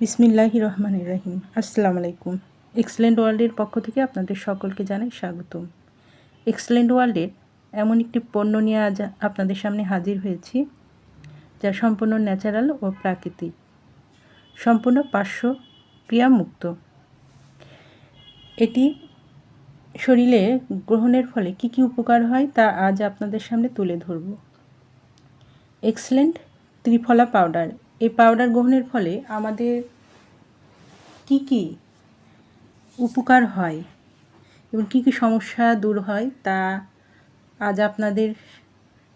বিসমিল্লাহির রহমানির রহিম। আসসালামু আলাইকুম। এক্সেলেন্ট ওয়ার্ল্ডের পক্ষ থেকে আপনাদের সকলকে জানাই স্বাগতম। এক্সেলেন্ট ওয়ার্ল্ডের এমন একটি পণ্য নিয়ে আজ আপনাদের সামনে হাজির হয়েছি, যা সম্পূর্ণ ন্যাচারাল ও প্রাকৃতিক, সম্পূর্ণ পার্শ্বক্রিয়ামুক্ত। এটি শরীরে গ্রহণের ফলে কী কী উপকার হয় তা আজ আপনাদের সামনে তুলে ধরব। এক্সেলেন্ট ত্রিফলা পাউডার। এই পাউডার গ্রহণের ফলে আমাদের কী কী উপকার হয় এবং কী কী সমস্যা দূর হয় তা আজ আপনাদের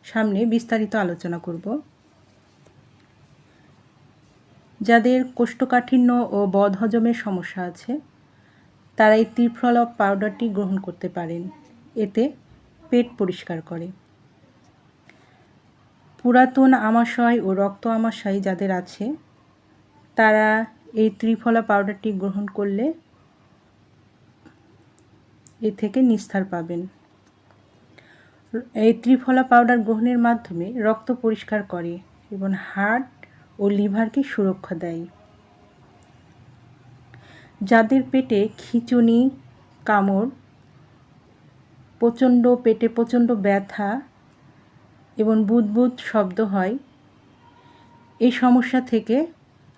সামনে বিস্তারিত আলোচনা করব। যাদের কোষ্ঠকাঠিন্য ও বদহজমের সমস্যা আছে তারা এই ত্রিফলা পাউডারটি গ্রহণ করতে পারেন। এতে পেট পরিষ্কার করে। পুরাতন আমাশয় ও রক্ত আমাশয় যাদের আছে তারা এই ত্রিফলা পাউডারটি গ্রহণ করলে এ থেকে নিস্তার পাবেন। এই ত্রিফলা পাউডার গ্রহণের মাধ্যমে রক্ত পরিষ্কার করে এবং হার্ট ও লিভারকে সুরক্ষা দেয়। যাদের পেটে খিঁচুনি, কামড়, পেটে প্রচণ্ড ব্যথা এবং বুদবুদ শব্দ হয়, এই সমস্যা থেকে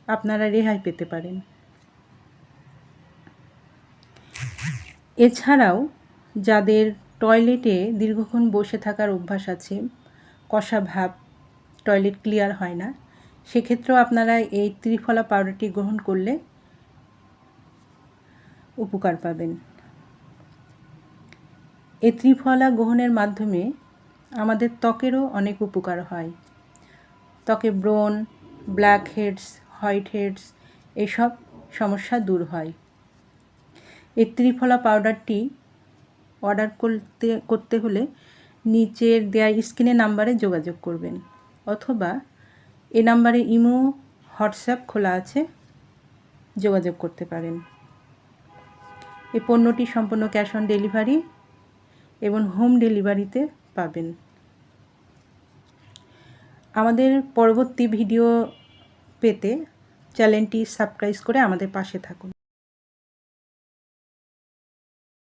আপনারা রেহাই পেতে পারেন। এছাড়াও যাদের টয়লেটে দীর্ঘক্ষণ বসে থাকার অভ্যাস আছে, কষা ভাব, টয়লেট ক্লিয়ার হয় না, সেক্ষেত্রেও আপনারা এই ত্রিফলা পাউডারটি গ্রহণ করলে উপকার পাবেন। এই ত্রিফলা গ্রহণের মাধ্যমে আমাদের ত্বকেরও অনেক উপকার হয়। ত্বকে ব্রণ, ব্ল্যাক হেডস, হোয়াইট হেডস এসব সমস্যা দূর হয়। এই ত্রিফলা পাউডারটি অর্ডার করতে হলে নিচের দেওয়া স্ক্রিনের নাম্বারে যোগাযোগ করবেন, অথবা এ নাম্বারে ইমো, হোয়াটসঅ্যাপ খোলা আছে, যোগাযোগ করতে পারেন। এই পণ্যটি সম্পূর্ণ ক্যাশ অন ডেলিভারি এবং হোম ডেলিভারিতে পাবেন। আমাদের পরবর্তী ভিডিও পেতে চ্যানেলটি সাবস্ক্রাইব করে আমাদের পাশে থাকুন।